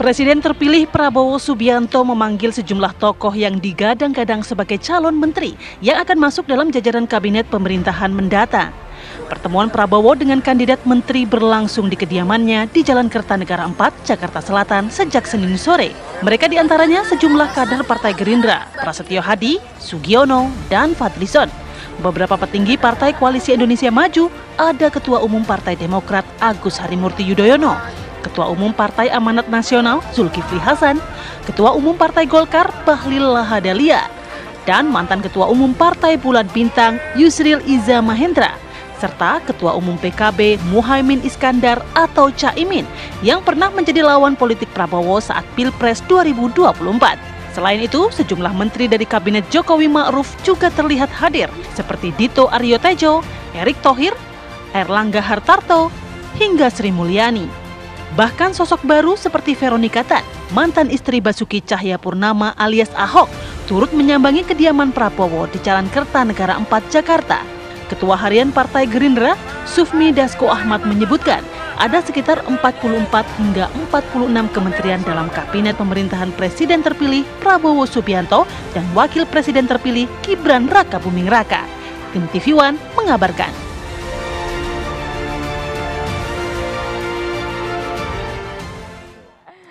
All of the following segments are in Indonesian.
Presiden terpilih Prabowo Subianto memanggil sejumlah tokoh yang digadang-gadang sebagai calon menteri yang akan masuk dalam jajaran kabinet pemerintahan mendatang. Pertemuan Prabowo dengan kandidat menteri berlangsung di kediamannya di Jalan Kertanegara 4, Jakarta Selatan sejak Senin sore. Mereka diantaranya sejumlah kader Partai Gerindra, Prasetyo Hadi, Sugiono, dan Fadlizon. Beberapa petinggi Partai Koalisi Indonesia Maju, ada Ketua Umum Partai Demokrat Agus Harimurti Yudhoyono, Ketua Umum Partai Amanat Nasional Zulkifli Hasan, Ketua Umum Partai Golkar Bahlil Lahadalia, dan mantan Ketua Umum Partai Bulan Bintang Yusril Iza Mahendra, serta Ketua Umum PKB Muhaimin Iskandar atau Caimin yang pernah menjadi lawan politik Prabowo saat Pilpres 2024. Selain itu, sejumlah menteri dari Kabinet Jokowi Ma'ruf juga terlihat hadir, seperti Dito Aryo Tejo, Erick Thohir, Erlangga Hartarto, hingga Sri Mulyani. Bahkan sosok baru seperti Veronica Tan, mantan istri Basuki Cahayapurnama alias Ahok, turut menyambangi kediaman Prabowo di Jalan Kertanegara 4, Jakarta. Ketua Harian Partai Gerindra, Sufmi Dasko Ahmad menyebutkan, ada sekitar 44 hingga 46 kementerian dalam kabinet pemerintahan Presiden terpilih Prabowo Subianto dan Wakil Presiden terpilih Gibran Rakabuming Raka. Tim TV One mengabarkan.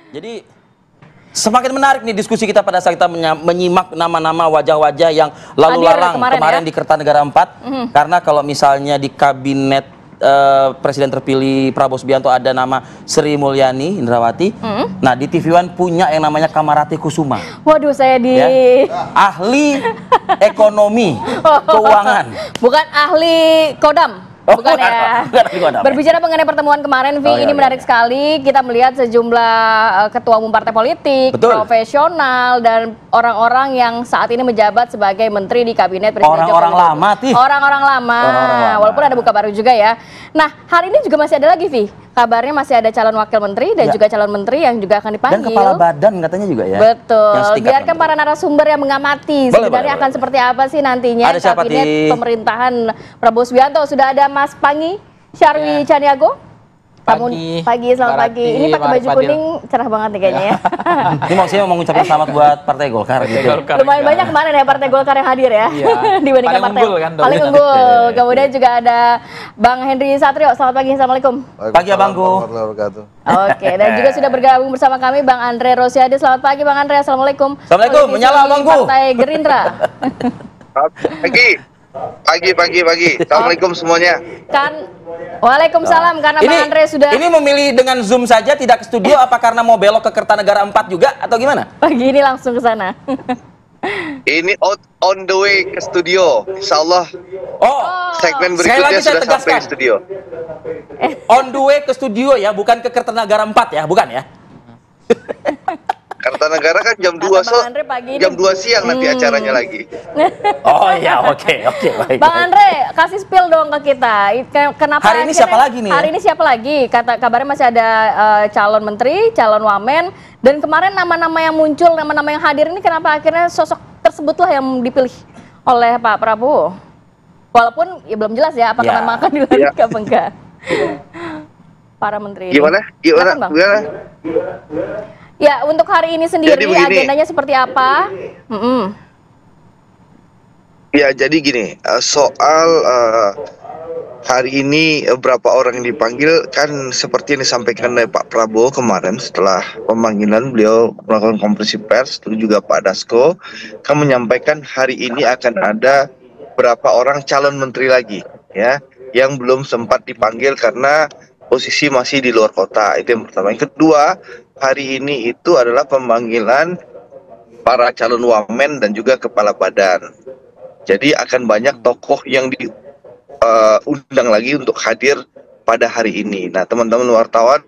Jadi semakin menarik nih diskusi kita pada saat kita menyimak nama-nama wajah-wajah yang lalu lalang kemarin di Kertanegara 4. Karena kalau misalnya di kabinet Presiden terpilih Prabowo Subianto ada nama Sri Mulyani Indrawati. Nah di TV One punya yang namanya Kamarati Kusuma. Waduh, saya di ahli ekonomi keuangan. Bukan ahli kodam. Bukan ya. Berbicara mengenai pertemuan kemarin, Vi, ini menarik sekali. Kita melihat sejumlah ketua umum partai politik, profesional, dan orang-orang yang saat ini menjabat sebagai menteri di kabinet Presiden Jokowi. Orang-orang lama, Tih. Orang-orang lama. Walaupun ada buka baru juga ya. Nah, hari ini juga masih ada lagi, Vi. Kabarnya masih ada calon wakil menteri dan juga calon menteri yang juga akan dipanggil. Dan kepala badan katanya juga ya. Betul. Biarkan para narasumber yang mengamati sebenarnya akan seperti apa sih nantinya kabinet pemerintahan Prabowo Subianto. Sudah ada Mas Pangi Syarwi Caniago. Pagi, selamat pagi. Ini pakai baju kuning cerah banget nih kayaknya ya. Ini maksudnya mau mengucapkan selamat buat Partai Golkar gitu. Lumayan banyak kemarin ya Partai Golkar yang hadir ya. Dibandingkan partai paling unggul. Kemudian juga ada Bang Henry Satrio. Selamat pagi, assalamualaikum. Pagi Abangku. Oke, dan juga sudah bergabung bersama kami Bang Andre Rosiade. Selamat pagi Bang Andre, assalamualaikum. Assalamualaikum, menyala Abangku. Partai Gerindra. Pagi. Assalamualaikum semuanya. Waalaikumsalam, karena Bang Andre sudah... Ini memilih dengan Zoom saja, tidak ke studio, apa karena mau belok ke Kertanegara 4 juga, atau gimana? Pagi ini langsung ke sana. Ini on the way ke studio, insya Allah. Segmen berikutnya sudah sampai ke studio. On the way ke studio ya, bukan ke Kertanegara 4 ya, bukan ya? Kertanegara kan jam 2 siang nanti acaranya lagi. Oh iya, oke, baik. Bang Andre, kasih spill dong ke kita. Kenapa hari ini siapa lagi nih? Hari ini siapa lagi? Kabarnya masih ada calon menteri, calon wamen, dan kemarin nama-nama yang muncul, nama-nama yang hadir ini kenapa akhirnya sosok tersebutlah yang dipilih oleh Pak Prabowo? Walaupun ya belum jelas ya apakah memang akan dilantik apa enggak. Para menteri. Gimana? Ya, untuk hari ini sendiri agendanya seperti apa? Ya, jadi gini, soal hari ini berapa orang yang dipanggil kan seperti yang disampaikan oleh Pak Prabowo kemarin setelah pemanggilan beliau melakukan konferensi pers, itu juga Pak Dasko kan menyampaikan hari ini akan ada berapa orang calon menteri lagi ya yang belum sempat dipanggil karena posisi masih di luar kota. Itu yang pertama. Yang kedua, hari ini itu adalah pemanggilan para calon wamen dan juga kepala badan. Jadi akan banyak tokoh yang diundang lagi untuk hadir pada hari ini. Nah, teman-teman wartawan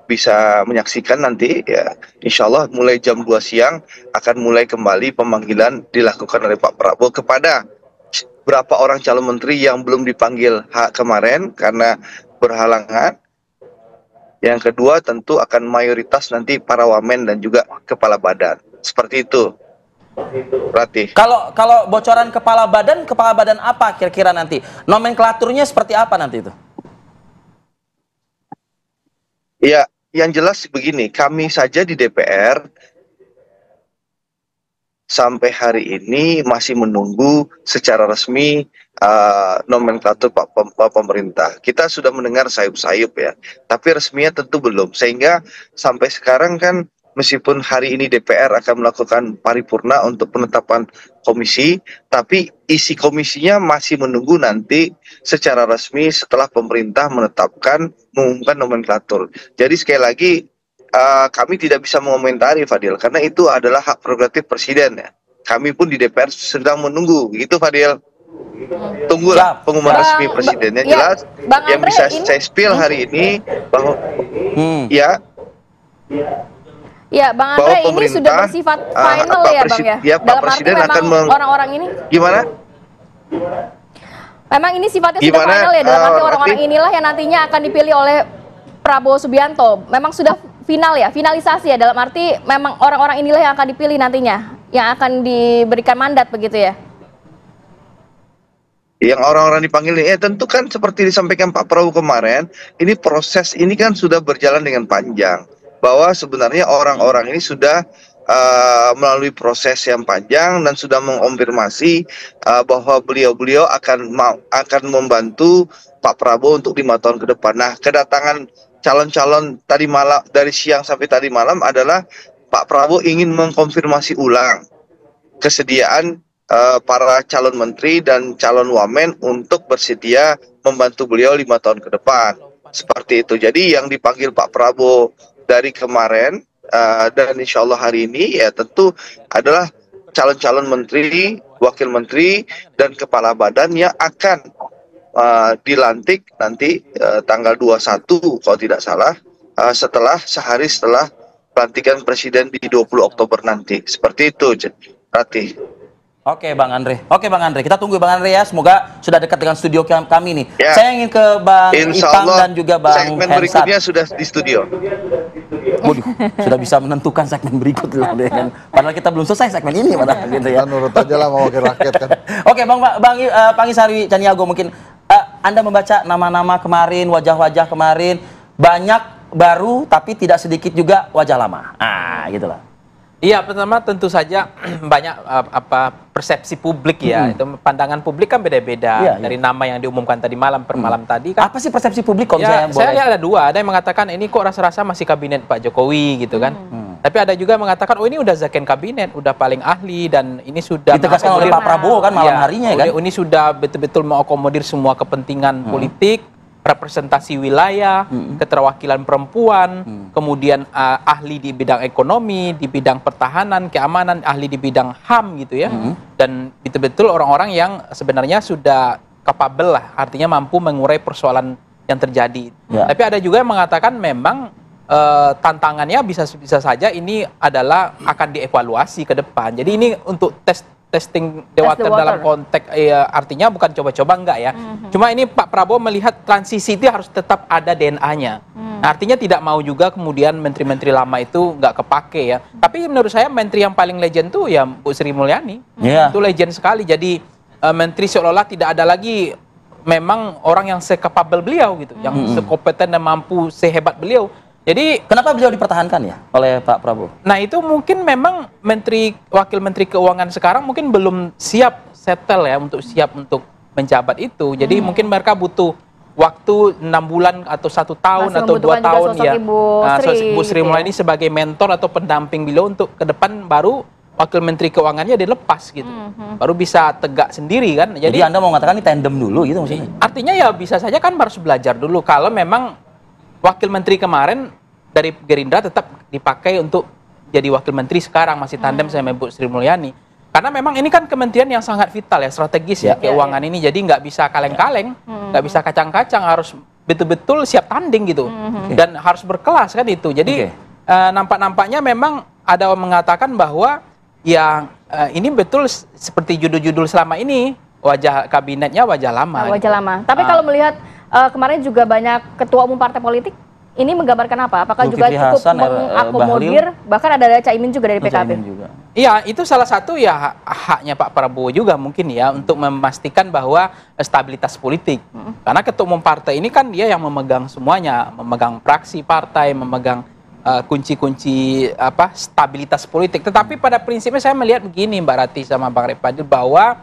bisa menyaksikan nanti ya, insya Allah mulai jam 2 siang akan mulai kembali pemanggilan dilakukan oleh Pak Prabowo kepada berapa orang calon menteri yang belum dipanggil kemarin karena berhalangan. Yang kedua tentu akan mayoritas nanti para wamen dan juga kepala badan. Seperti itu. Berarti. Kalau bocoran kepala badan apa kira-kira nanti? Nomenklaturnya seperti apa nanti itu? Ya, yang jelas begini, kami saja di DPR sampai hari ini masih menunggu secara resmi nomenklatur Pak pemerintah. Kita sudah mendengar sayup-sayup ya, tapi resminya tentu belum. Sehingga sampai sekarang kan meskipun hari ini DPR akan melakukan paripurna untuk penetapan komisi, tapi isi komisinya masih menunggu nanti secara resmi setelah pemerintah mengumumkan nomenklatur. Jadi sekali lagi kami tidak bisa mengomentari, Fadil, karena itu adalah hak prerogatif presiden ya. Kami pun di DPR sedang menunggu, gitu Fadil. Tunggulah pengumuman resmi presidennya. Jelas yang bisa saya spill hari ini bahwa ya Bang Andre, ini sudah bersifat final ya Bang ya? Ya, Pak Presiden akan orang-orang ini gimana? Memang ini sifatnya sudah final ya, dalam arti orang-orang inilah yang nantinya akan dipilih oleh Prabowo Subianto. Memang sudah final ya, finalisasi ya, dalam arti memang orang-orang inilah yang akan dipilih nantinya, yang akan diberikan mandat begitu ya? Yang orang-orang dipanggil ini, tentu kan seperti disampaikan Pak Prabowo kemarin, ini proses ini kan sudah berjalan dengan panjang. Bahwa sebenarnya orang-orang ini sudah melalui proses yang panjang dan sudah mengonfirmasi bahwa beliau-beliau akan membantu Pak Prabowo untuk 5 tahun ke depan. Nah, kedatangan calon-calon tadi malam, dari siang sampai tadi malam adalah Pak Prabowo ingin mengkonfirmasi ulang kesediaan para calon menteri dan calon wamen untuk bersedia membantu beliau 5 tahun ke depan. Seperti itu. Jadi yang dipanggil Pak Prabowo dari kemarin dan insya Allah hari ini ya tentu adalah calon-calon menteri, wakil menteri, dan kepala badan yang akan dilantik nanti tanggal 21 kalau tidak salah, sehari setelah pelantikan presiden di 20 Oktober nanti. Seperti itu, Ratih. Oke Bang Andre, kita tunggu Bang Andre ya, semoga sudah dekat dengan studio kami nih. Ya. Saya ingin ke Bang Ipang dan juga Bang segmen Hensat. Berikutnya sudah di studio. Waduh, sudah bisa menentukan segmen berikutnya. Padahal kita belum selesai segmen ini, padahal gitu ya. Nurut aja lah mau wakil rakyat kan. Oke Bang Pangisarwi Caniago, mungkin Anda membaca nama-nama kemarin, wajah-wajah kemarin, banyak baru tapi tidak sedikit juga wajah lama. Gitulah. Iya, pertama tentu saja banyak persepsi publik ya. Itu pandangan publik kan beda-beda dari nama yang diumumkan tadi malam per malam tadi kan. Apa sih persepsi publik kalau ya, saya lihat ada dua, ada yang mengatakan ini kok rasa-rasa masih kabinet Pak Jokowi gitu kan. Tapi ada juga yang mengatakan oh ini udah zakon kabinet, udah paling ahli dan ini sudah ditegaskan oleh Pak Prabowo kan malam harinya ya kan. Ini sudah betul-betul mengakomodir semua kepentingan politik, representasi wilayah, keterwakilan perempuan, kemudian ahli di bidang ekonomi, di bidang pertahanan, keamanan, ahli di bidang HAM gitu ya. Dan betul-betul orang-orang yang sebenarnya sudah capable lah, artinya mampu mengurai persoalan yang terjadi. Tapi ada juga yang mengatakan memang tantangannya bisa saja ini adalah akan dievaluasi ke depan. Jadi ini untuk testing the water dalam konteks artinya bukan coba-coba enggak ya. Cuma ini Pak Prabowo melihat transisi itu harus tetap ada DNA-nya. Nah, artinya tidak mau juga kemudian menteri-menteri lama itu nggak kepake ya. Tapi menurut saya menteri yang paling legend tuh ya Bu Sri Mulyani. Itu legend sekali. Jadi menteri seolah-olah tidak ada lagi memang orang yang sekapabel beliau gitu, yang sekompeten dan mampu sehebat beliau. Jadi kenapa beliau dipertahankan ya oleh Pak Prabowo? Nah itu mungkin memang wakil menteri keuangan sekarang mungkin belum siap settle ya siap untuk menjabat itu. Jadi mungkin mereka butuh waktu 6 bulan atau 1 tahun atau 2 tahun ya. Bu Sri Mulyani sebagai mentor atau pendamping beliau untuk ke depan baru wakil menteri keuangannya dilepas gitu. Baru bisa tegak sendiri kan. Jadi Anda mau mengatakan ini tandem dulu gitu maksudnya? Artinya ya bisa saja kan harus belajar dulu kalau memang wakil menteri kemarin dari Gerindra tetap dipakai untuk jadi wakil menteri sekarang masih tandem sama Bu Sri Mulyani. Karena memang ini kan kementerian yang sangat vital ya, strategis ya keuangan ini. Jadi nggak bisa kaleng-kaleng, nggak bisa kacang-kacang, harus betul-betul siap tanding gitu. Dan harus berkelas kan itu. Jadi nampak-nampaknya memang ada yang mengatakan bahwa ya ini betul seperti judul-judul selama ini wajah kabinetnya wajah lama. Wajah lama. Tapi kalau melihat kemarin juga banyak ketua umum partai politik, ini menggambarkan apa? Apakah juga cukup mengakomodir, bahkan ada Caimin juga dari PKB? Iya, itu salah satu ya haknya Pak Prabowo juga mungkin ya untuk memastikan bahwa stabilitas politik. Karena ketua umum partai ini kan dia yang memegang semuanya, memegang fraksi partai, memegang kunci-kunci stabilitas politik. Tetapi pada prinsipnya saya melihat begini Mbak Rati sama Bang Repadil bahwa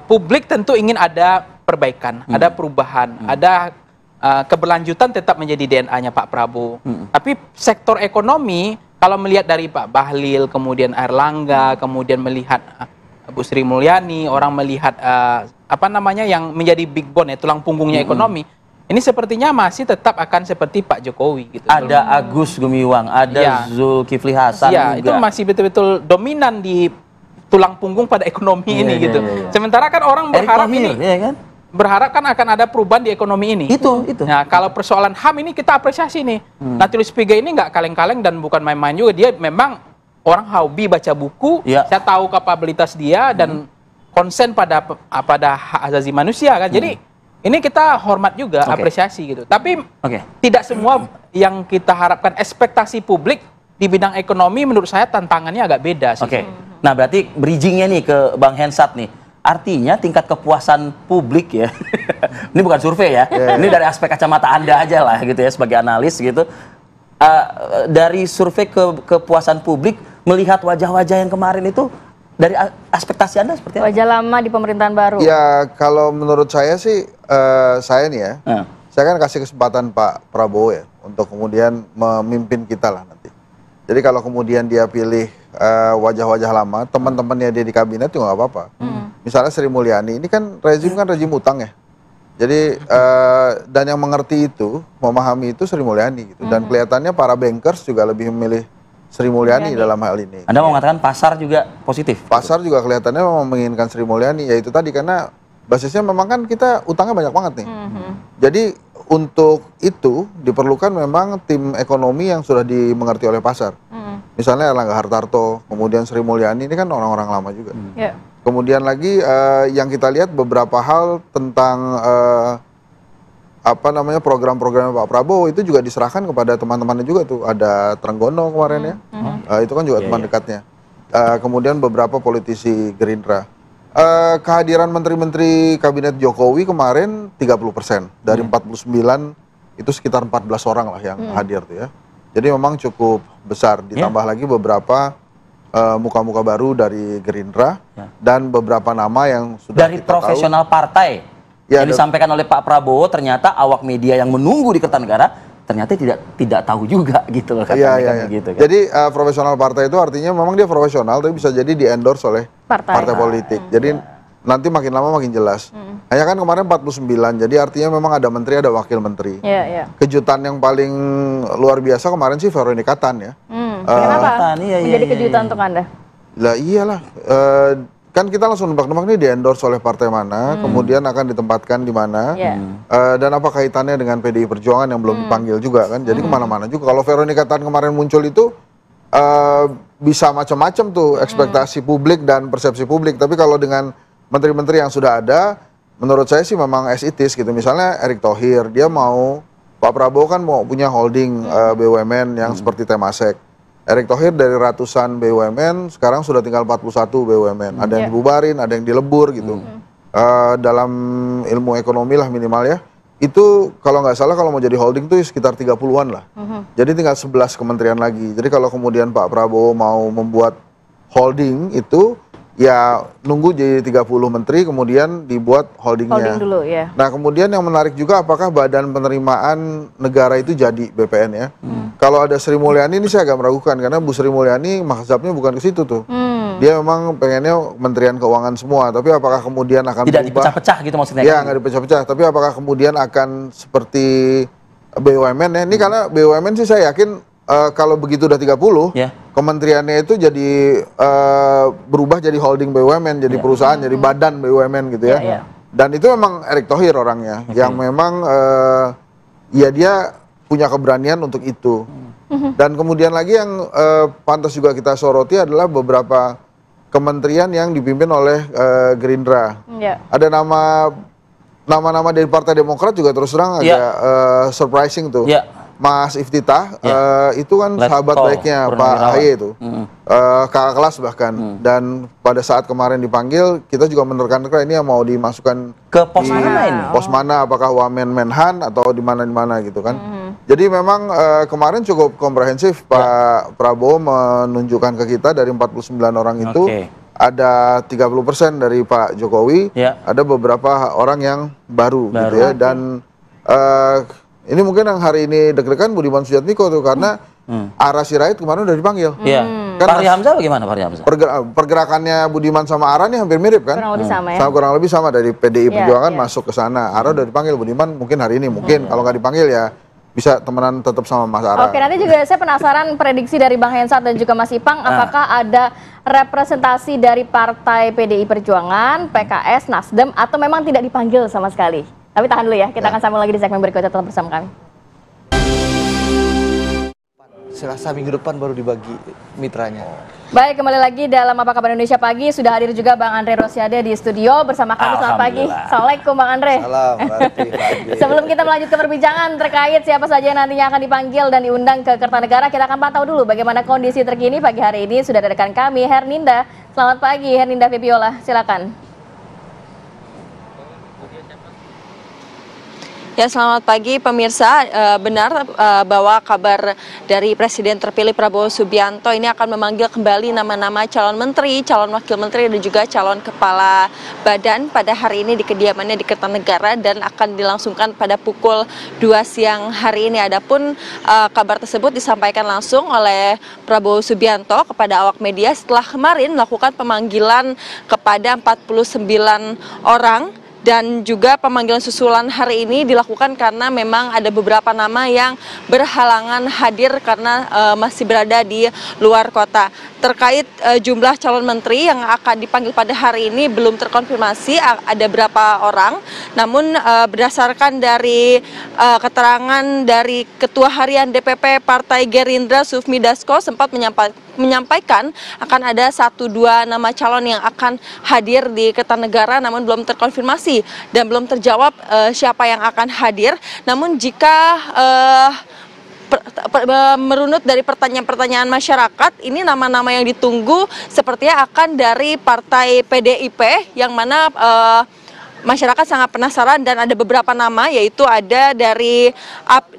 publik tentu ingin ada perbaikan, ada perubahan, ada keberlanjutan tetap menjadi DNA-nya Pak Prabowo. Tapi sektor ekonomi kalau melihat dari Pak Bahlil, kemudian Airlangga, kemudian melihat Bu Sri Mulyani, orang melihat yang menjadi big bone ya, tulang punggungnya ekonomi. Ini sepertinya masih tetap akan seperti Pak Jokowi gitu. Ada Agus Gumiwang, ada Zulkifli Hasan juga. Itu masih betul-betul dominan di tulang punggung pada ekonomi ini gitu. Sementara kan orang berharap berharap kan akan ada perubahan di ekonomi ini. Itu. Nah, kalau persoalan HAM ini kita apresiasi nih. Natilius Pigai ini nggak kaleng-kaleng dan bukan main-main juga. Dia memang orang hobi baca buku. Saya tahu kapabilitas dia dan konsen pada hak asasi manusia kan. Jadi ini kita hormat juga, apresiasi gitu. Tapi tidak semua yang kita harapkan ekspektasi publik di bidang ekonomi menurut saya tantangannya agak beda sih. Nah, berarti bridgingnya nih ke Bang Hensat nih. Artinya tingkat kepuasan publik ya, ini bukan survei ya, ini dari aspek kacamata Anda aja lah gitu ya sebagai analis gitu. Dari survei kepuasan publik melihat wajah-wajah yang kemarin itu dari ekspektasi Anda seperti apa? Wajah lama di pemerintahan baru. Ya kalau menurut saya sih, saya nih ya, saya kan kasih kesempatan Pak Prabowo ya untuk kemudian memimpin kita lah nanti. Jadi kalau kemudian dia pilih wajah-wajah lama, teman-temannya dia di kabinet juga nggak apa-apa. Misalnya Sri Mulyani, ini kan rezim utang ya. Jadi dan yang mengerti itu, memahami itu Sri Mulyani gitu. Dan kelihatannya para bankers juga lebih memilih Sri Mulyani dalam hal ini. Anda mau mengatakan pasar juga positif? Pasar juga kelihatannya memang menginginkan Sri Mulyani, yaitu tadi karena basisnya memang kan kita utangnya banyak banget nih. Jadi untuk itu diperlukan memang tim ekonomi yang sudah dimengerti oleh pasar. Misalnya Erlangga Hartarto, kemudian Sri Mulyani, ini kan orang-orang lama juga. Kemudian lagi yang kita lihat beberapa hal tentang program-programnya Pak Prabowo itu juga diserahkan kepada teman-temannya juga tuh. Ada Trenggono kemarin ya, itu kan juga teman dekatnya. Kemudian beberapa politisi Gerindra. Kehadiran menteri-menteri kabinet Jokowi kemarin 30%. Dari 49 itu sekitar 14 orang lah yang hadir tuh ya. Jadi memang cukup besar, ditambah lagi beberapa muka-muka baru dari Gerindra dan beberapa nama yang sudah dari profesional partai yang disampaikan oleh Pak Prabowo. Ternyata awak media yang menunggu di Kertanegara ternyata tidak tahu juga gitu loh katanya. Gitu, kan. Jadi profesional partai itu artinya memang dia profesional tapi bisa jadi di-endorse oleh partai politik. Jadi nanti makin lama makin jelas. Hanya kan kemarin 49, jadi artinya memang ada menteri, ada wakil menteri. Kejutan yang paling luar biasa kemarin sih Veronica Tan ya. Kenapa? Menjadi kejutan untuk Anda? Lah iyalah, kan kita langsung nebak-nebak nih di-endorse oleh partai mana, kemudian akan ditempatkan di mana, dan apa kaitannya dengan PDI Perjuangan yang belum dipanggil juga kan, jadi kemana-mana juga. Kalau Veronica Tan kemarin muncul itu bisa macam-macam tuh ekspektasi publik dan persepsi publik, tapi kalau dengan menteri-menteri yang sudah ada, menurut saya sih memang as it is gitu. Misalnya Erick Thohir, dia mau, Pak Prabowo kan mau punya holding BUMN yang seperti Temasek. Erick Thohir dari ratusan BUMN, sekarang sudah tinggal 41 BUMN. Ada yang dibubarin, ada yang dilebur gitu. Dalam ilmu ekonomi lah minimal ya. Itu kalau nggak salah kalau mau jadi holding tuh sekitar 30-an lah. Jadi tinggal 11 kementerian lagi. Jadi kalau kemudian Pak Prabowo mau membuat holding itu, ya nunggu jadi 30 menteri kemudian dibuat holdingnya. Holding dulu ya. Nah kemudian yang menarik juga apakah badan penerimaan negara itu jadi BPN ya. Kalau ada Sri Mulyani ini saya agak meragukan karena Bu Sri Mulyani mazhabnya bukan ke situ tuh. Dia memang pengennya Kementerian Keuangan semua, tapi apakah kemudian akan tidak dipecah-pecah gitu maksudnya? Ya nggak dipecah-pecah, tapi apakah kemudian akan seperti BUMN ya. Ini karena BUMN sih saya yakin kalau begitu udah 30, kementeriannya itu jadi berubah jadi holding BUMN, jadi perusahaan, jadi badan BUMN gitu ya. Dan itu memang Erick Thohir orangnya, yang memang ya dia punya keberanian untuk itu. Dan kemudian lagi yang pantas juga kita soroti adalah beberapa kementerian yang dipimpin oleh Gerindra. Ada nama-nama dari Partai Demokrat juga terus terang agak surprising tuh. Mas Iftitah, itu kan sahabat baiknya Pak AHY itu, kakak kelas bahkan. Dan pada saat kemarin dipanggil, kita juga menerka-nerka ini yang mau dimasukkan ke pos mana ini? Pos mana, apakah Wamen Menhan atau di mana gitu kan. Jadi memang kemarin cukup komprehensif Pak Prabowo menunjukkan ke kita dari 49 orang itu, ada 30% dari Pak Jokowi, ada beberapa orang yang baru. Gitu ya. Dan ini mungkin yang hari ini deg-degan Budiman Sujatmiko tuh, karena Ara Sirait kemarin udah dipanggil. Kan Fahri Hamzah bagaimana Fahri Hamzah? Pergerakannya Budiman sama Ara nih hampir mirip kan? Kurang lebih sama ya? Kurang lebih sama, dari PDI Perjuangan masuk ke sana. Ara udah dipanggil, Budiman mungkin hari ini, mungkin kalau nggak dipanggil ya bisa temenan tetap sama Mas Ara. Oke, nanti juga saya penasaran prediksi dari Bang Hensat dan juga Mas Ipang, apakah ada representasi dari partai PDI Perjuangan, PKS, Nasdem, atau memang tidak dipanggil sama sekali? Tapi tahan dulu ya, kita akan sambung lagi di segmen berikutnya, tetap bersama kami. Selasa minggu depan baru dibagi mitranya. Baik, kembali lagi dalam Apa Kabar Indonesia Pagi. Sudah hadir juga Bang Andre Rosiade di studio bersama kami. Selamat pagi. Assalamualaikum Bang Andre. Salam, Sebelum kita melanjutkan perbincangan terkait siapa saja yang nantinya akan dipanggil dan diundang ke Kertanegara, kita akan pantau dulu bagaimana kondisi terkini pagi hari ini. Sudah ada rekan kami, Herninda. Selamat pagi, Herninda Febiola. Silakan. Ya, selamat pagi pemirsa. Benar bahwa kabar dari Presiden terpilih Prabowo Subianto ini akan memanggil kembali nama-nama calon menteri, calon wakil menteri, dan juga calon kepala badan pada hari ini di kediamannya di Kertanegara dan akan dilangsungkan pada pukul 2 siang hari ini. Adapun kabar tersebut disampaikan langsung oleh Prabowo Subianto kepada awak media setelah kemarin melakukan pemanggilan kepada 49 orang. Dan juga pemanggilan susulan hari ini dilakukan karena memang ada beberapa nama yang berhalangan hadir karena masih berada di luar kota. Terkait jumlah calon menteri yang akan dipanggil pada hari ini belum terkonfirmasi ada berapa orang. Namun berdasarkan dari keterangan dari Ketua Harian DPP Partai Gerindra Sufmi Dasko sempat menyampaikan akan ada 1-2 nama calon yang akan hadir di Kertanegara, namun belum terkonfirmasi dan belum terjawab siapa yang akan hadir. Namun jika merunut dari pertanyaan-pertanyaan masyarakat, ini nama-nama yang ditunggu sepertinya akan dari Partai PDIP, yang mana masyarakat sangat penasaran dan ada beberapa nama, yaitu ada dari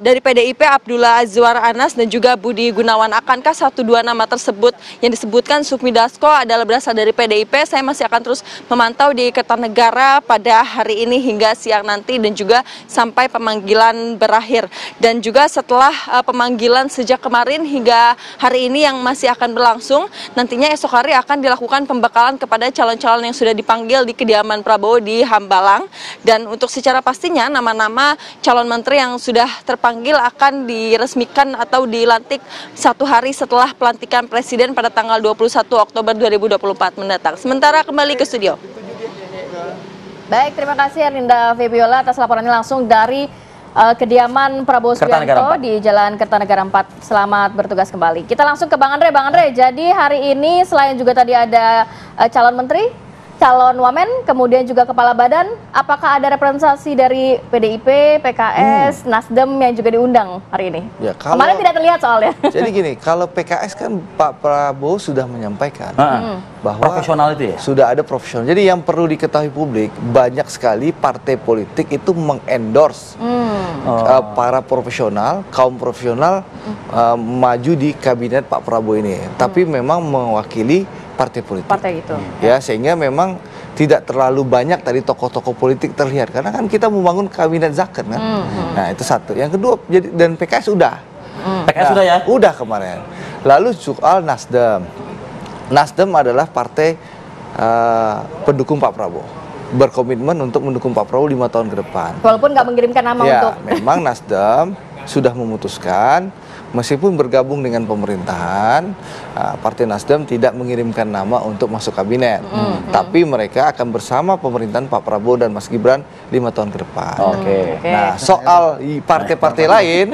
PDIP Abdullah Azwar Anas dan juga Budi Gunawan. Akankah 1-2 nama tersebut yang disebutkan Sufmi Dasko adalah berasal dari PDIP? Saya masih akan terus memantau di Kertanegara pada hari ini hingga siang nanti dan juga sampai pemanggilan berakhir. Dan juga setelah pemanggilan sejak kemarin hingga hari ini yang masih akan berlangsung, nantinya esok hari akan dilakukan pembekalan kepada calon-calon yang sudah dipanggil di kediaman Prabowo di Hambalang. Dan untuk secara pastinya nama-nama calon menteri yang sudah terpanggil akan diresmikan atau dilantik 1 hari setelah pelantikan Presiden pada tanggal 21 Oktober 2024 mendatang. Sementara kembali ke studio. Baik, terima kasih Herninda Febiola atas laporannya langsung dari kediaman Prabowo Subianto di Jalan Kertanegara 4. Selamat bertugas kembali. Kita langsung ke Bang Andre. Bang Andre, jadi hari ini selain juga tadi ada calon menteri, calon wamen, kemudian juga kepala badan, apakah ada representasi dari PDIP, PKS, Nasdem yang juga diundang hari ini? Ya, kemarin tidak terlihat soalnya. Jadi gini, kalau PKS kan Pak Prabowo sudah menyampaikan bahwa profesional itu ya? Sudah ada profesional. Jadi yang perlu diketahui publik, banyak sekali partai politik itu mengendorse para profesional, kaum profesional maju di kabinet Pak Prabowo ini. Tapi memang mewakili partai politik. Partai itu. Ya, sehingga memang tidak terlalu banyak tadi tokoh-tokoh politik terlihat. Karena kan kita membangun kabinet zakat kan. Nah, itu satu. Yang kedua, dan PKS sudah. PKS sudah ya? Udah kemarin. Lalu soal Nasdem. Nasdem adalah partai pendukung Pak Prabowo. Berkomitmen untuk mendukung Pak Prabowo 5 tahun ke depan. Walaupun nggak mengirimkan nama untuk. Memang Nasdem sudah memutuskan meskipun bergabung dengan pemerintahan, Partai Nasdem tidak mengirimkan nama untuk masuk kabinet. Tapi mereka akan bersama pemerintahan Pak Prabowo dan Mas Gibran 5 tahun ke depan. Nah, soal partai-partai lain,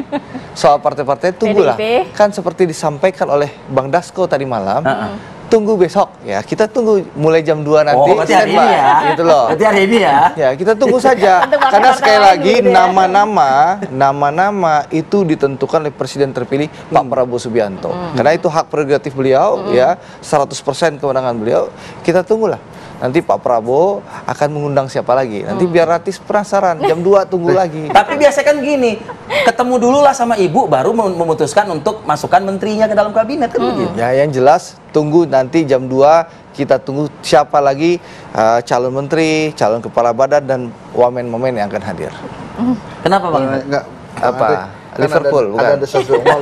soal partai-partai tunggulah. Kan seperti disampaikan oleh Bang Dasko tadi malam, tunggu besok ya, kita tunggu mulai jam 2 nanti. Oh, berarti hari ini ya. Gitu loh. Berarti hari ini ya. Ya, kita tunggu saja. Karena sekali lagi nama-nama itu ditentukan oleh Presiden terpilih Pak Prabowo Subianto. Karena itu hak prerogatif beliau ya, 100% kewenangan beliau. Kita tunggulah. Nanti Pak Prabowo akan mengundang siapa lagi. Nanti biar Ratis penasaran, jam 2 tunggu lagi. Tapi biasanya kan gini, ketemu dulu lah sama ibu, baru memutuskan untuk masukkan menterinya ke dalam kabinet kan begitu. Ya, yang jelas tunggu nanti jam 2 kita tunggu siapa lagi calon menteri, calon kepala badan dan wamen-wamen yang akan hadir. Kenapa Bang? Enggak, Apa? Kan Liverpool, bukan? ada desas-desus.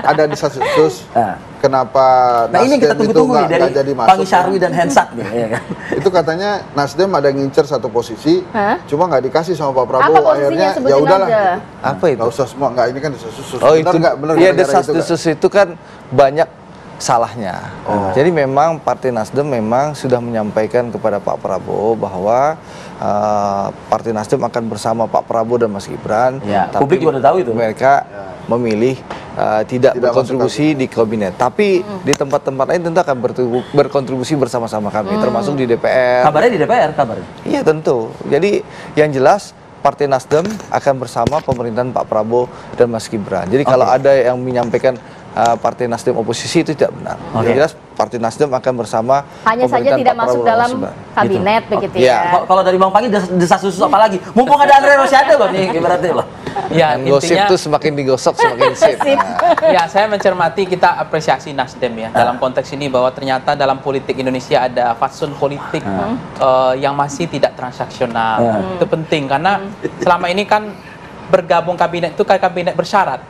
Ada desas-desus. Kenapa Nah ini kita Nasdem itu tunggu-tunggu nih dari nggak jadi masuk? Pangi Syarwi dan Hensak nih. Ya kan? Itu katanya Nasdem ada ngincer satu posisi, cuma nggak dikasih sama Pak Apa Prabowo. posisinya? Akhirnya Sebutin ya udahlah. aja. Apa itu? Nggak usah semua, nggak ini kan desas-desus. Oh, Benar itu nggak? Benar ya, gara-gara itu nggak? desas-desus itu kan banyak salahnya. Jadi memang Partai Nasdem memang sudah menyampaikan kepada Pak Prabowo bahwa Partai Nasdem akan bersama Pak Prabowo dan Mas Gibran. Ya, tapi publik juga udah tahu itu. Mereka memilih tidak Tidak berkontribusi di kabinet, tapi di tempat-tempat lain tentu akan berkontribusi bersama-sama kami, termasuk di DPR. Kabarnya di DPR kabarnya. Iya tentu. Jadi yang jelas Partai Nasdem akan bersama pemerintahan Pak Prabowo dan Mas Gibran. Jadi kalau ada yang menyampaikan Partai Nasdem oposisi itu tidak benar. Yang jelas Partai Nasdem akan bersama Hanya saja pemerintahan tidak Pak masuk Prabowo dan dalam Mas Gibran. kabinet begitu Iya. ya. Kalau dari Bang Pangi desas-desus apa lagi? Mumpung ada Andre Rosiade loh nih, ibaratnya loh. Ya, Gosip intinya itu semakin digosok semakin sip. ya saya mencermati, kita apresiasi Nasdem ya dalam konteks ini, bahwa ternyata dalam politik Indonesia ada fatsun politik yang masih tidak transaksional. Itu penting karena selama ini kan bergabung kabinet itu kayak kabinet bersyarat,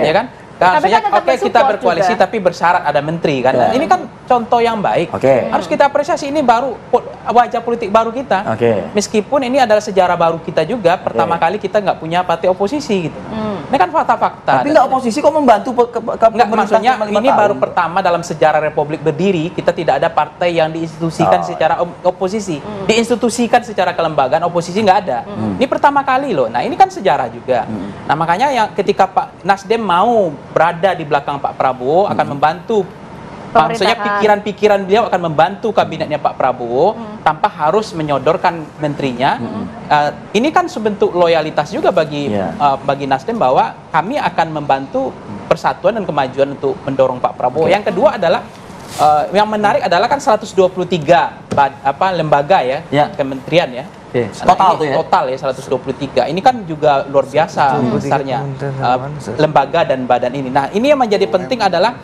ya kan? Maksudnya kan tetap kita support berkoalisi juga. tapi bersyarat ada menteri kan. Dan ini kan contoh yang baik. Harus kita apresiasi, ini baru wajah politik baru kita. Meskipun ini adalah sejarah baru kita juga, pertama kali kita nggak punya partai oposisi gitu. Ini kan fakta-fakta. Tapi nggak oposisi kok membantu Nggak, maksudnya ini baru pertama dalam sejarah Republik berdiri kita tidak ada partai yang diinstitusikan secara oposisi. Diinstitusikan secara kelembagaan, oposisi nggak ada. Ini pertama kali loh. Nah ini kan sejarah juga. Nah makanya yang ketika Pak Nasdem mau berada di belakang Pak Prabowo akan membantu, maksudnya pikiran-pikiran beliau akan membantu kabinetnya Pak Prabowo tanpa harus menyodorkan menterinya. Ini kan sebentuk loyalitas juga bagi Nasdem bahwa kami akan membantu persatuan dan kemajuan untuk mendorong Pak Prabowo. Yang kedua adalah yang menarik adalah kan 123 lembaga ya, kementerian ya. Total tuh ya? Total ya 123. Ini kan juga luar biasa besarnya lembaga dan badan ini. Nah, ini yang menjadi penting adalah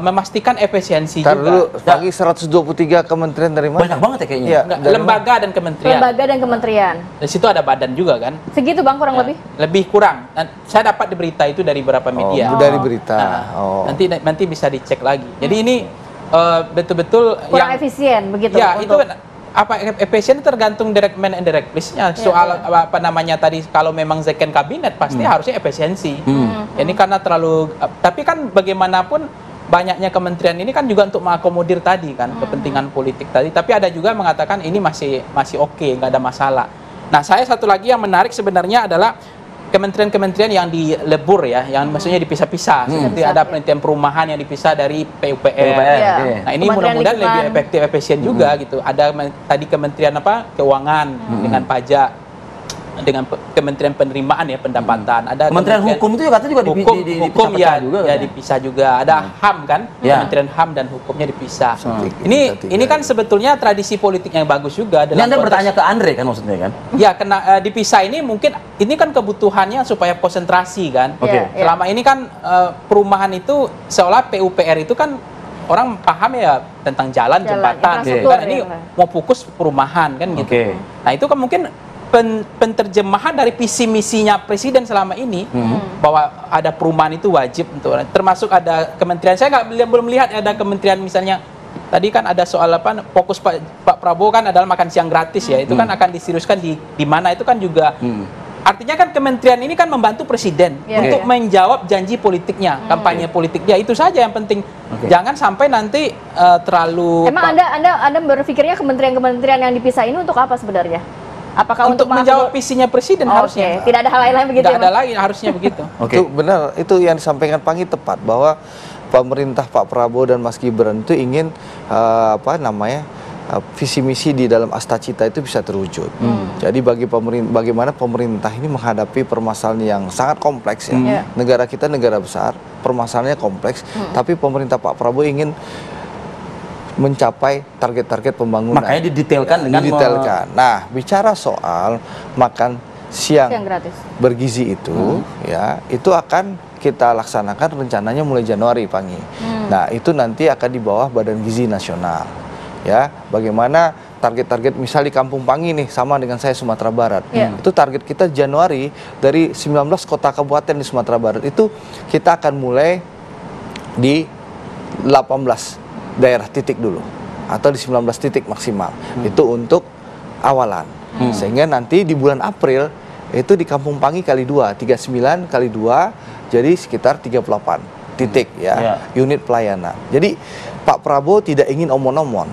memastikan efisiensi juga. Dulu bagi 123 kementerian dari mana? Banyak banget ya kayaknya. Ya, Lembaga dan kementerian. Lembaga dan kementerian. Di situ ada badan juga kan? Segitu Bang kurang lebih? Lebih kurang. Saya dapat di berita itu dari beberapa media. Dari berita. Nanti bisa dicek lagi. Jadi ini betul-betul kurang efisien begitu. Ya, itu efisien tergantung direct man and direct place-nya. Soal apa namanya tadi, kalau memang second kabinet pasti harusnya efisiensi. Ini karena terlalu, tapi kan bagaimanapun banyaknya kementerian ini kan juga untuk mengakomodir tadi kan kepentingan politik tadi. Tapi ada juga mengatakan ini masih oke, nggak ada masalah. Nah, saya satu lagi yang menarik sebenarnya adalah kementerian-kementerian yang dilebur ya, yang maksudnya dipisah-pisah. Seperti ada penelitian perumahan yang dipisah dari PUPR. Nah, ini mudah-mudahan lebih efektif, efisien juga gitu. Ada tadi kementerian keuangan dengan pajak, dengan kementerian penerimaan ya, pendapatan. Ada Kementerian Hukum itu katanya juga hukum ya, juga, ya dipisah juga. Ada HAM kan, Kementerian HAM dan hukumnya dipisah. Ini kan sebetulnya tradisi politik yang bagus juga. Ini Anda bertanya ke Andre kan maksudnya kan? Ya, kena dipisah ini mungkin ini kan kebutuhannya supaya konsentrasi kan. Selama ini kan perumahan itu seolah PUPR itu kan orang paham ya tentang jalan jembatan. Kan ini mau fokus perumahan kan gitu. Nah itu kan mungkin penterjemahan dari visi misinya Presiden selama ini bahwa ada perumahan itu wajib untuk, termasuk ada kementerian, saya belum melihat ada kementerian misalnya tadi kan ada soal fokus Pak Prabowo kan adalah makan siang gratis ya, itu kan akan diseriuskan di mana, itu kan juga artinya kan kementerian ini kan membantu Presiden untuk menjawab janji politiknya, kampanye politiknya, itu saja yang penting. Jangan sampai nanti terlalu. Emang Anda berpikirnya kementerian-kementerian yang dipisah ini untuk apa sebenarnya? Apakah untuk menjawab visinya Presiden harusnya? Tidak ada hal lain begitu. Tidak ada lain, harusnya begitu. Itu benar, itu yang disampaikan Pangi tepat, bahwa pemerintah Pak Prabowo dan Mas Gibran itu ingin visi misi di dalam Astacita itu bisa terwujud. Jadi bagaimana pemerintah ini menghadapi permasalahan yang sangat kompleks ya. Negara kita negara besar, permasalahannya kompleks, tapi pemerintah Pak Prabowo ingin mencapai target-target pembangunan. Makanya didetailkan dengan Nah, bicara soal makan siang gratis bergizi itu ya, itu akan kita laksanakan rencananya mulai Januari, Pangi. Nah, itu nanti akan di bawah Badan Gizi Nasional. Ya, bagaimana target-target misal di Kampung Pangi nih sama dengan saya Sumatera Barat. Itu target kita Januari dari 19 kota kabupaten di Sumatera Barat itu kita akan mulai di 18 daerah titik dulu atau di 19 titik maksimal. Itu untuk awalan. Sehingga nanti di bulan April itu di Kampung Pangi kali 2, 39 kali 2 jadi sekitar 38 titik ya, unit pelayanan. Jadi Pak Prabowo tidak ingin omon-omon,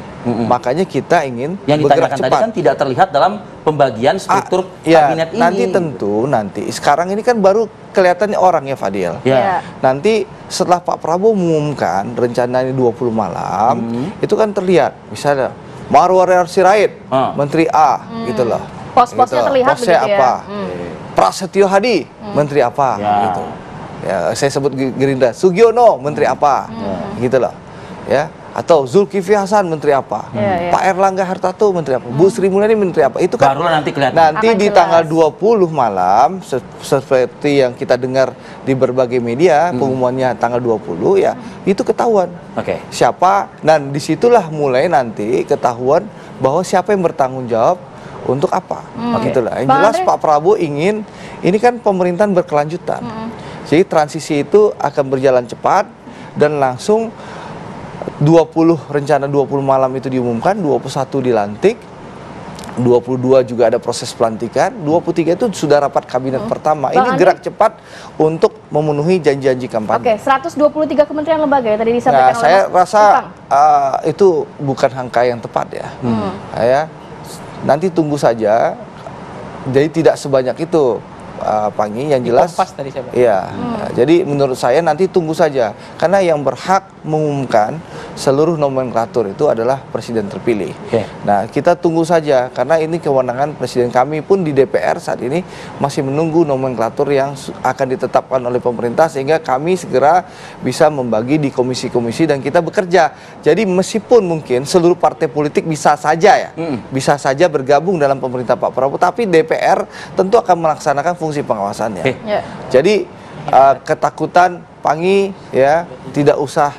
makanya kita ingin yang bergerak ditanyakan cepat. tadi kan tidak terlihat dalam pembagian struktur kabinet ini. Nanti sekarang ini kan baru kelihatannya orang ya Fadil. Nanti setelah Pak Prabowo mengumumkan rencananya 20 malam, itu kan terlihat misalnya Marwarar Sirait, Menteri A, gitu loh. Pos-posnya gitu. terlihat Posnya begitu apa? ya. Prasetyo Hadi, Menteri apa? Gitu. Ya, saya sebut Gerindra, Sugiono Menteri apa, gitu loh, ya, atau Zulkifli Hasan Menteri apa, Pak Erlangga Hartarto Menteri apa, Bu Sri Mulyani Menteri apa, itu kan barulah nanti kelihatan. Nanti di tanggal 20 malam seperti yang kita dengar di berbagai media pengumumannya tanggal 20 ya, itu ketahuan. Siapa, dan disitulah mulai nanti ketahuan bahwa siapa yang bertanggung jawab untuk apa, gitu lah. Yang jelas Pak Prabowo ingin ini kan pemerintahan berkelanjutan. Jadi transisi itu akan berjalan cepat dan langsung rencana 20 malam itu diumumkan, 21 dilantik, 22 juga ada proses pelantikan, 23 itu sudah rapat kabinet pertama. Ini gerak cepat untuk memenuhi janji-janji kampanye. 123 kementerian lembaga ya tadi disampaikan oleh saya Mas rasa Ipang. itu bukan angka yang tepat ya. Ya, nanti tunggu saja. Jadi tidak sebanyak itu. Pangi yang jelas tadi saya jadi menurut saya nanti tunggu saja karena yang berhak mengumumkan seluruh nomenklatur itu adalah presiden terpilih. Nah, kita tunggu saja karena ini kewenangan presiden. Kami pun di DPR saat ini masih menunggu nomenklatur yang akan ditetapkan oleh pemerintah sehingga kami segera bisa membagi di komisi-komisi dan kita bekerja. Jadi meskipun mungkin seluruh partai politik bisa saja bisa saja bergabung dalam pemerintah Pak Prabowo, tapi DPR tentu akan melaksanakan fungsi pengawasannya. Jadi ketakutan Pangi ya tidak usah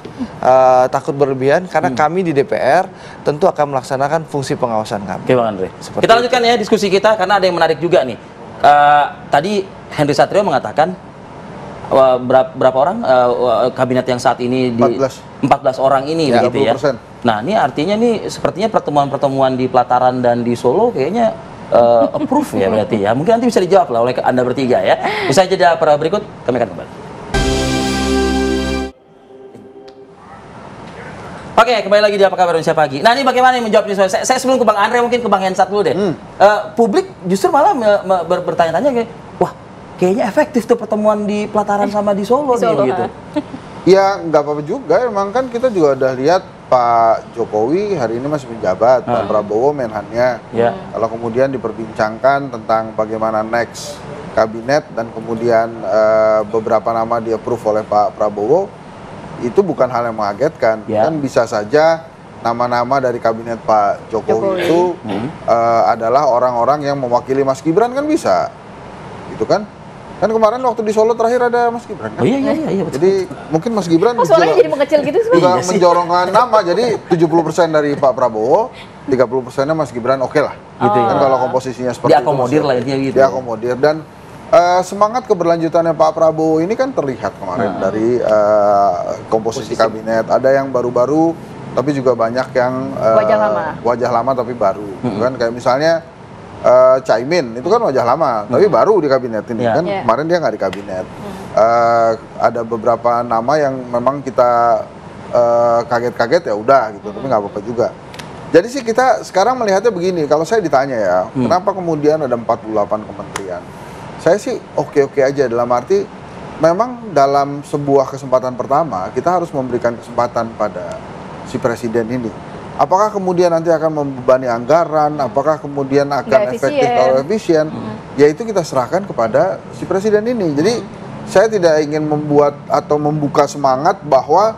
takut berlebihan karena kami di DPR tentu akan melaksanakan fungsi pengawasan kami. Oke, Bang Andre. Kita lanjutkan ya diskusi kita karena ada yang menarik juga nih. Tadi Henry Satrio mengatakan berapa orang kabinet yang saat ini di 14 orang ini begitu ya. Nah, ini artinya nih sepertinya pertemuan-pertemuan di Pelataran dan di Solo kayaknya approve ya berarti ya. Mungkin nanti bisa dijawab lah oleh Anda bertiga ya. Usai jeda berikut kami akan kembali. Oke, kembali lagi di Apa Kabar Indonesia Pagi. Nah, ini bagaimana yang menjawab ini? Saya sebelum ke Bang Andre mungkin ke Bang Hensat dulu deh. Publik justru malah bertanya-tanya kayak, wah, kayaknya efektif tuh pertemuan di Pelataran sama di Solo nih gitu. Ya, nggak apa-apa juga. Emang kan kita juga udah lihat Pak Jokowi hari ini masih menjabat, Pak Prabowo menhannya. Kalau kemudian diperbincangkan tentang bagaimana next kabinet dan kemudian beberapa nama di-approve oleh Pak Prabowo, itu bukan hal yang mengagetkan. Kan bisa saja nama-nama dari kabinet Pak Jokowi itu adalah orang-orang yang mewakili Mas Gibran, kan bisa. Gitu kan? Kan kemarin waktu di Solo terakhir ada Mas Gibran kan? Oh iya betul. Jadi mungkin Mas Gibran suaranya jadi mengecil gitu juga menjorongkan nama. Jadi 70% dari Pak Prabowo, 30%-nya Mas Gibran, oke lah. Gitu kan kalau komposisinya seperti diakomodir lah intinya gitu. Diakomodir dan semangat keberlanjutannya Pak Prabowo ini kan terlihat kemarin dari komposisi kabinet. Ada yang baru-baru tapi juga banyak yang wajah lama tapi baru. Kan kayak misalnya Caimin itu kan wajah lama, tapi baru di kabinet ini kan kemarin dia nggak di kabinet. Ada beberapa nama yang memang kita kaget-kaget ya udah gitu, tapi nggak apa-apa juga. Jadi sih kita sekarang melihatnya begini, kalau saya ditanya ya, kenapa kemudian ada 48 kementerian? Saya sih oke-oke aja dalam arti memang dalam sebuah kesempatan pertama kita harus memberikan kesempatan pada si presiden ini. Apakah kemudian nanti akan membebani anggaran, apakah kemudian akan efektif atau efisien, ya itu kita serahkan kepada si presiden ini. Jadi saya tidak ingin membuat atau membuka semangat bahwa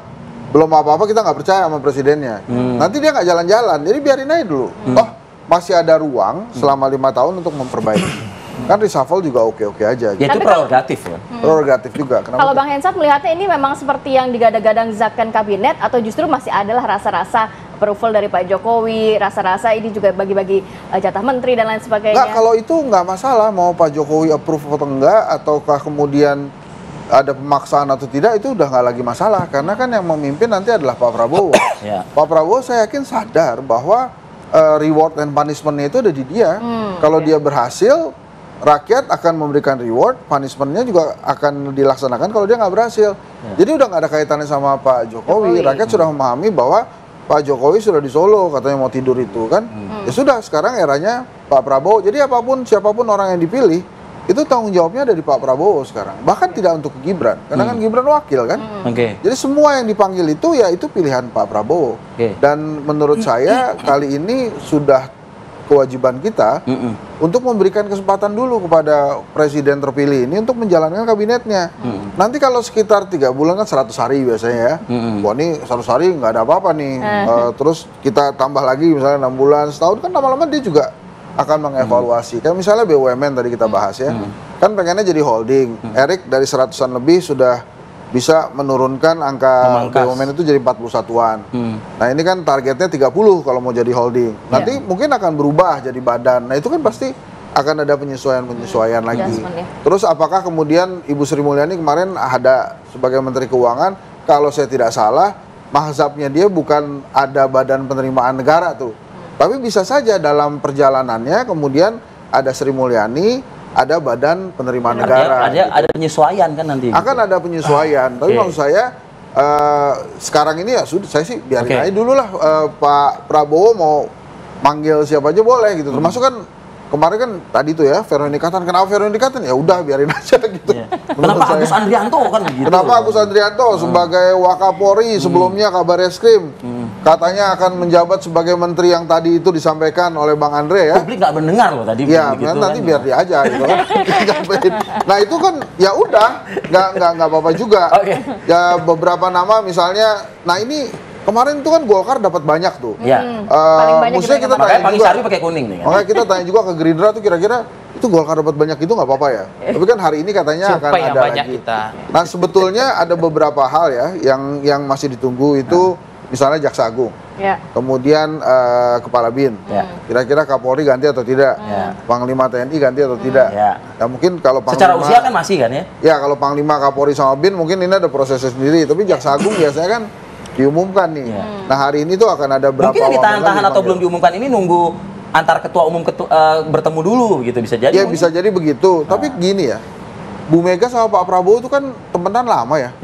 belum apa-apa kita nggak percaya sama presidennya. Nanti dia nggak jalan-jalan, jadi biarin aja dulu. Toh masih ada ruang selama 5 tahun untuk memperbaiki. Kan reshuffle juga oke-oke aja. Ya, itu prerogatif ya. Prerogatif juga. Kalau Bang Hensat melihatnya ini memang seperti yang digadang-gadang zakkan kabinet atau justru masih adalah rasa-rasa approval dari Pak Jokowi, rasa-rasa ini juga bagi-bagi jatah menteri dan lain sebagainya. Nggak, kalau itu nggak masalah mau Pak Jokowi approve atau enggak, ataukah kemudian ada pemaksaan atau tidak, itu udah nggak lagi masalah. Karena kan yang memimpin nanti adalah Pak Prabowo. Pak Prabowo saya yakin sadar bahwa reward and punishment-nya itu ada di dia. Kalau dia berhasil, rakyat akan memberikan reward, punishment-nya juga akan dilaksanakan kalau dia nggak berhasil. Jadi udah nggak ada kaitannya sama Pak Jokowi. Rakyat sudah memahami bahwa Pak Jokowi sudah di Solo, katanya mau tidur itu kan. Ya sudah, sekarang eranya Pak Prabowo. Jadi siapapun orang yang dipilih, itu tanggung jawabnya ada di Pak Prabowo sekarang. Bahkan tidak untuk Gibran, karena kan Gibran wakil kan. Jadi semua yang dipanggil itu ya itu pilihan Pak Prabowo. Dan menurut saya kali ini sudah kewajiban kita untuk memberikan kesempatan dulu kepada presiden terpilih ini untuk menjalankan kabinetnya. Nanti kalau sekitar 3 bulan kan 100 hari biasanya ya. Wah, ini 100 hari nggak ada apa-apa nih. Terus kita tambah lagi misalnya 6 bulan, setahun, kan lama-lama dia juga akan mengevaluasi. Kayak misalnya BUMN tadi kita bahas ya. Kan pengennya jadi holding. Erik dari 100-an lebih sudah bisa menurunkan angka BUMN itu jadi 41-an. Nah ini kan targetnya 30 kalau mau jadi holding. Nanti mungkin akan berubah jadi badan. Nah itu kan pasti akan ada penyesuaian lagi. Terus apakah kemudian Ibu Sri Mulyani kemarin ada sebagai Menteri Keuangan, kalau saya tidak salah, mazhabnya dia bukan ada badan penerimaan negara tuh. Tapi bisa saja dalam perjalanannya kemudian ada Sri Mulyani, ada badan penerimaan negara. Ada penyesuaian kan nanti. Akan ada penyesuaian. Tapi maksud saya sekarang ini ya sudah, saya sih biarin aja dulu lah. Pak Prabowo mau manggil siapa aja boleh gitu. Termasuk kan kemarin kan tadi tuh ya Veronika Tan. Kenapa Veronika Tan? Ya udah biarin aja gitu. Kenapa Agus Andrianto kan begitu? Kenapa Agus Andrianto sebagai Wakapolri sebelumnya Kabareskrim katanya akan menjabat sebagai menteri yang tadi itu disampaikan oleh Bang Andre ya. Publik nggak mendengar loh tadi. Ya, nanti kan, biar dia aja gitu kan. Nah itu kan ya udah nggak apa-apa juga. Ya beberapa nama misalnya, nah ini kemarin itu kan Golkar dapat banyak tuh. Maksudnya kita tanya juga. Pangisari pakai kuning nih. Makanya kita tanya juga ke Gerindra tuh kira-kira itu Golkar dapat banyak itu nggak apa-apa ya. Tapi kan hari ini katanya akan ada lagi. Nah sebetulnya ada beberapa hal ya yang masih ditunggu itu. Misalnya Jaksa Agung, kemudian Kepala BIN, kira-kira Kapolri ganti atau tidak, Panglima TNI ganti atau tidak. Ya mungkin kalau Panglima, secara usia kan masih kan ya? Ya kalau Panglima, Kapolri sama BIN mungkin ini ada prosesnya sendiri. Tapi Jaksa Agung biasanya kan diumumkan nih. Nah hari ini tuh akan ada berapa? Mungkin ditahan-tahan atau belum diumumkan ini nunggu antar ketua umum bertemu dulu gitu, bisa jadi. Ya bisa jadi begitu. Tapi gini ya, Bu Mega sama Pak Prabowo itu kan temenan lama ya.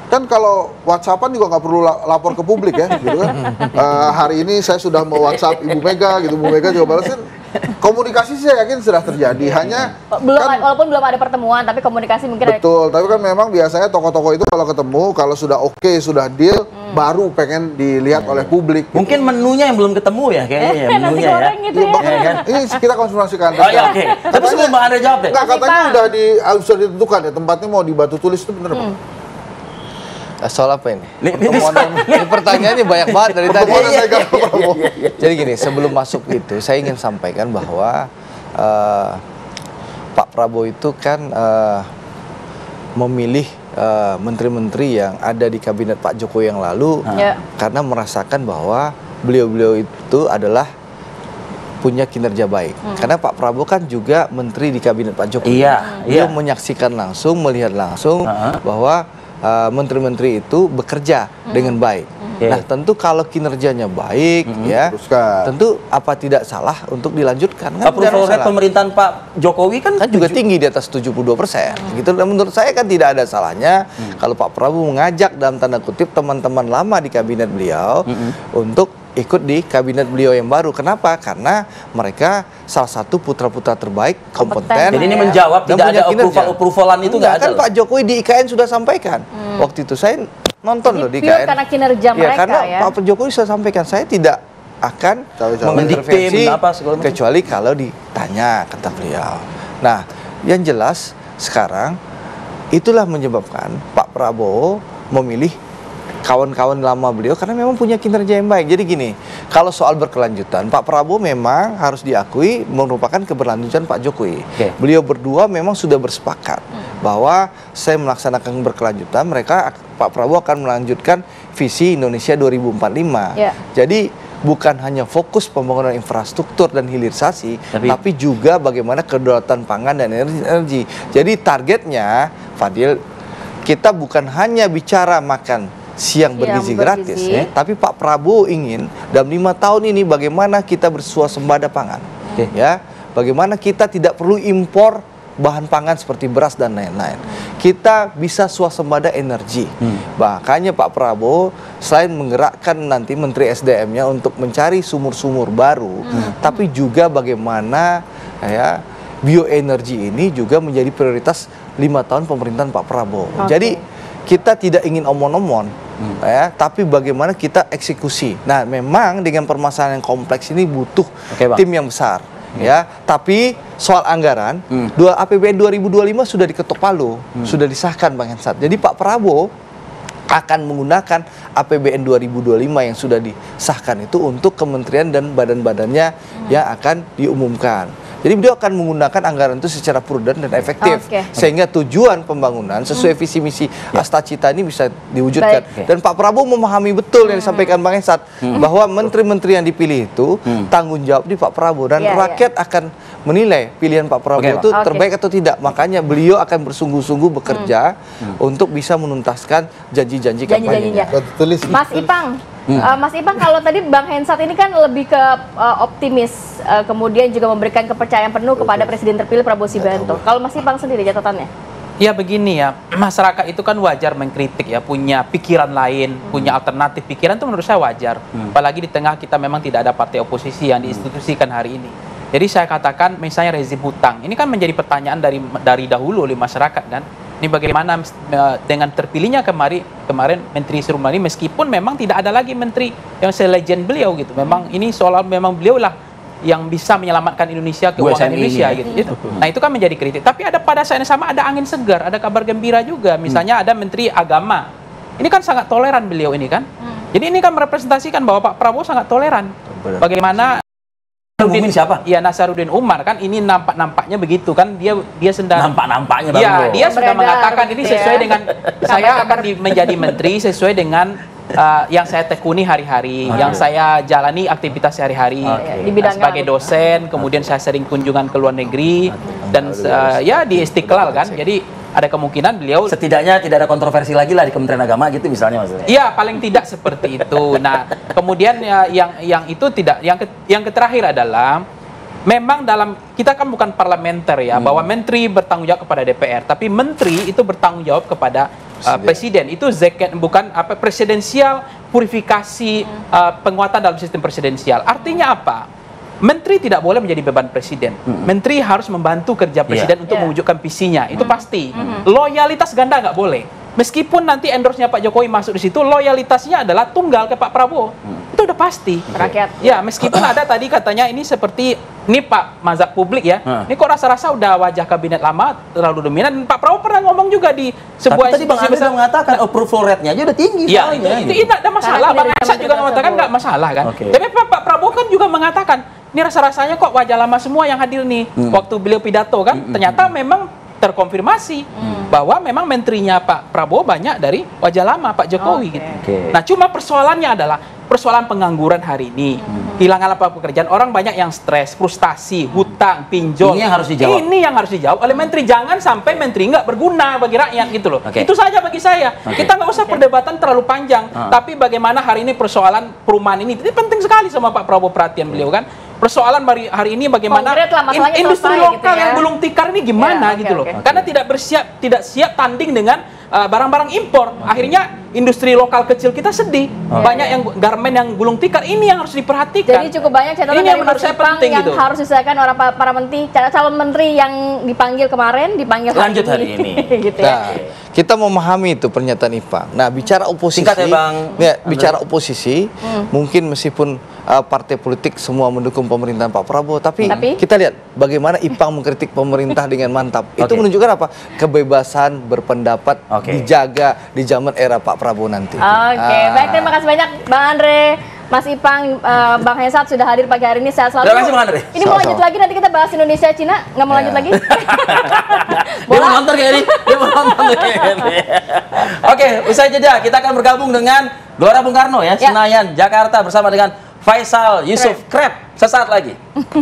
Kan kalau WhatsAppan juga nggak perlu lapor ke publik ya, gitu kan. Hari ini saya sudah mau WhatsApp Ibu Mega, gitu. Bu Mega juga balasin. Komunikasi saya yakin sudah terjadi, hanya walaupun belum ada pertemuan, tapi komunikasi mungkin betul. Tapi kan memang biasanya tokoh-tokoh itu kalau ketemu, kalau sudah oke, sudah deal, baru pengen dilihat oleh publik. Gitu. Mungkin menunya yang belum ketemu ya, kayaknya ya, menunya ya. Gitu ya. Ini kita konfirmasikan. Oke. Tapi sebelum Bang Andre jawab deh. Nah, katanya sudah ditentukan ya tempatnya mau di Batu Tulis, itu bener Pak? Soal apa ini? Ini pertanyaannya banyak banget dari tadi. Jadi gini, sebelum masuk itu, saya ingin sampaikan bahwa Pak Prabowo itu kan memilih menteri-menteri yang ada di kabinet Pak Jokowi yang lalu karena merasakan bahwa beliau-beliau itu adalah punya kinerja baik. Karena Pak Prabowo kan juga menteri di kabinet Pak Jokowi. Dia menyaksikan langsung, melihat langsung bahwa menteri-menteri itu bekerja dengan baik. Nah, tentu kalau kinerjanya baik, ya, tentu apa tidak salah untuk dilanjutkan. Approval rate pemerintahan Pak Jokowi kan juga tinggi di atas 72%. Gitu. Dan menurut saya kan tidak ada salahnya kalau Pak Prabowo mengajak dalam tanda kutip teman-teman lama di kabinet beliau untuk ikut di kabinet beliau yang baru. Kenapa? Karena mereka salah satu putra-putra terbaik, kompeten. Jadi ini menjawab tidak ada approval-approvalan itu nggak ada. Kan Pak Jokowi di IKN sudah sampaikan. Waktu itu saya nonton loh di IKN. Karena kinerja mereka karena Pak Jokowi sudah sampaikan, saya tidak akan mengintervensi kecuali kalau ditanya, kata beliau. Nah, yang jelas sekarang itulah menyebabkan Pak Prabowo memilih kawan-kawan lama beliau karena memang punya kinerja yang baik. Jadi gini, kalau soal berkelanjutan, Pak Prabowo memang harus diakui merupakan keberlanjutan Pak Jokowi. Beliau berdua memang sudah bersepakat bahwa saya melaksanakan berkelanjutan, Pak Prabowo akan melanjutkan visi Indonesia 2045. Jadi bukan hanya fokus pembangunan infrastruktur dan hilirisasi, tapi juga bagaimana kedaulatan pangan dan energi. Jadi targetnya, Fadil, kita bukan hanya bicara makan siang bergizi gratis, tapi Pak Prabowo ingin dalam 5 tahun ini bagaimana kita bersuasembada pangan, ya, bagaimana kita tidak perlu impor bahan pangan seperti beras dan lain-lain. Kita bisa swasembada energi. Makanya Pak Prabowo selain menggerakkan nanti Menteri SDM-nya untuk mencari sumur-sumur baru, tapi juga bagaimana ya bioenergi ini juga menjadi prioritas 5 tahun pemerintahan Pak Prabowo. Jadi kita tidak ingin omon-omon, ya, tapi bagaimana kita eksekusi. Nah, memang dengan permasalahan yang kompleks ini butuh tim yang besar. Ya, tapi soal anggaran, APBN 2025 sudah diketok palu, sudah disahkan Bang Hensat. Jadi Pak Prabowo akan menggunakan APBN 2025 yang sudah disahkan itu untuk kementerian dan badan-badannya yang akan diumumkan. Jadi beliau akan menggunakan anggaran itu secara prudent dan efektif, sehingga tujuan pembangunan sesuai visi misi Astacita ini bisa diwujudkan. Dan Pak Prabowo memahami betul yang disampaikan Bang Hensat, bahwa menteri-menteri yang dipilih itu tanggung jawab di Pak Prabowo, dan rakyat akan menilai pilihan Pak Prabowo itu terbaik atau tidak. Makanya beliau akan bersungguh-sungguh bekerja untuk bisa menuntaskan janji-janji kampanye. Mas Ipang, Mas Ipang, kalau tadi Bang Hensat ini kan lebih ke optimis, kemudian juga memberikan kepercayaan penuh kepada Presiden terpilih Prabowo Subianto. Kalau Mas Ipang sendiri catatannya? Ya begini ya, masyarakat itu kan wajar mengkritik ya, punya pikiran lain, punya alternatif pikiran itu menurut saya wajar. Apalagi di tengah kita memang tidak ada partai oposisi yang diinstitusikan hari ini. Jadi saya katakan misalnya rezim hutang, ini kan menjadi pertanyaan dari dahulu oleh masyarakat kan. Ini bagaimana dengan terpilihnya kemarin Menteri Sri meskipun memang tidak ada lagi menteri yang selegend beliau gitu. Memang ini soal memang beliau lah yang bisa menyelamatkan Indonesia, keuangan Indonesia gitu. Nah itu kan menjadi kritik. Tapi ada pada saat yang sama ada angin segar, ada kabar gembira juga. Misalnya ada Menteri Agama. Ini kan sangat toleran beliau ini kan. Jadi ini kan merepresentasikan bahwa Pak Prabowo sangat toleran. Bagaimana siapa? Ya Nasaruddin Umar kan ini nampaknya begitu kan dia sedang nampaknya dia sudah mengatakan ini sesuai dengan saya akan menjadi menteri sesuai dengan yang saya tekuni hari-hari, yang saya jalani aktivitas sehari-hari sebagai dosen, kemudian saya sering kunjungan ke luar negeri dan ya di Istiqlal kan. Jadi ada kemungkinan beliau setidaknya tidak ada kontroversi lagi lah di Kementerian Agama gitu misalnya maksudnya. Iya, paling tidak seperti itu. Nah, kemudian yang itu tidak yang terakhir adalah memang dalam kita kan bukan parlementer ya, bahwa menteri bertanggung jawab kepada DPR, tapi menteri itu bertanggung jawab kepada presiden. Itu zakat bukan presidensial purifikasi penguatan dalam sistem presidensial. Artinya apa? Menteri tidak boleh menjadi beban presiden. Menteri harus membantu kerja presiden untuk mewujudkan visinya. Itu pasti. Loyalitas ganda nggak boleh. Meskipun nanti endorse-nya Pak Jokowi masuk di situ, loyalitasnya adalah tunggal ke Pak Prabowo. Itu udah pasti. Rakyat. Ya, meskipun ada tadi katanya ini seperti ini Pak mazhab publik ya. Ini kok rasa-rasa udah wajah kabinet lama terlalu dominan. Dan Pak Prabowo pernah ngomong juga di sebuah tadi Bang Andri mengatakan approval rate-nya aja udah tinggi. Ya, itu tidak ada masalah. Bang Ansat juga mengatakan nggak masalah kan. Tapi Pak Prabowo kan juga mengatakan ini rasa-rasanya kok wajah lama semua yang hadir nih. Waktu beliau pidato kan, ternyata memang terkonfirmasi bahwa memang menterinya Pak Prabowo banyak dari wajah lama Pak Jokowi gitu. Nah, cuma persoalannya adalah persoalan pengangguran hari ini. Hilangan lapangan pekerjaan, orang banyak yang stres, frustasi, hutang, pinjol. Ini yang harus dijawab. Ini yang harus dijawab oleh menteri. Jangan sampai menteri nggak berguna bagi rakyat gitu loh. Itu saja bagi saya. Kita nggak usah perdebatan terlalu panjang. Tapi bagaimana hari ini persoalan perumahan ini penting sekali sama Pak Prabowo, perhatian beliau kan. Persoalan hari ini bagaimana industri lokal gitu ya, yang belum tikar ini gimana gitu loh. Karena tidak siap tanding dengan barang-barang impor. Akhirnya industri lokal kecil kita sedih. Banyak yang garmen yang gulung tikar, ini yang harus diperhatikan. Jadi cukup banyak catatan dari Mas Ipang yang gitu harus diselesaikan oleh para menteri, calon menteri yang dipanggil kemarin, dipanggil hari ini. Gitu ya. Nah, kita memahami itu pernyataan Ipang. Nah, bicara oposisi, singkat ya, Bang. Ya, bicara oposisi, mungkin meskipun partai politik semua mendukung pemerintahan Pak Prabowo, tapi kita lihat bagaimana Ipang mengkritik pemerintah dengan mantap. Itu menunjukkan apa? Kebebasan berpendapat dijaga di zaman era Pak Prabowo nanti. Baik, terima kasih banyak Bang Andre, Mas Ipang, Bang Hensat sudah hadir pagi hari ini. Sehat selalu. Terima kasih Bang Andre. Ini mau lanjut lagi, nanti kita bahas Indonesia Cina, nggak mau lanjut lagi? Dia mau nonton kayak ini. Oke, usai jeda kita akan bergabung dengan Gelora Bung Karno ya, Senayan, Jakarta bersama dengan Faisal Yusuf Krep sesaat lagi.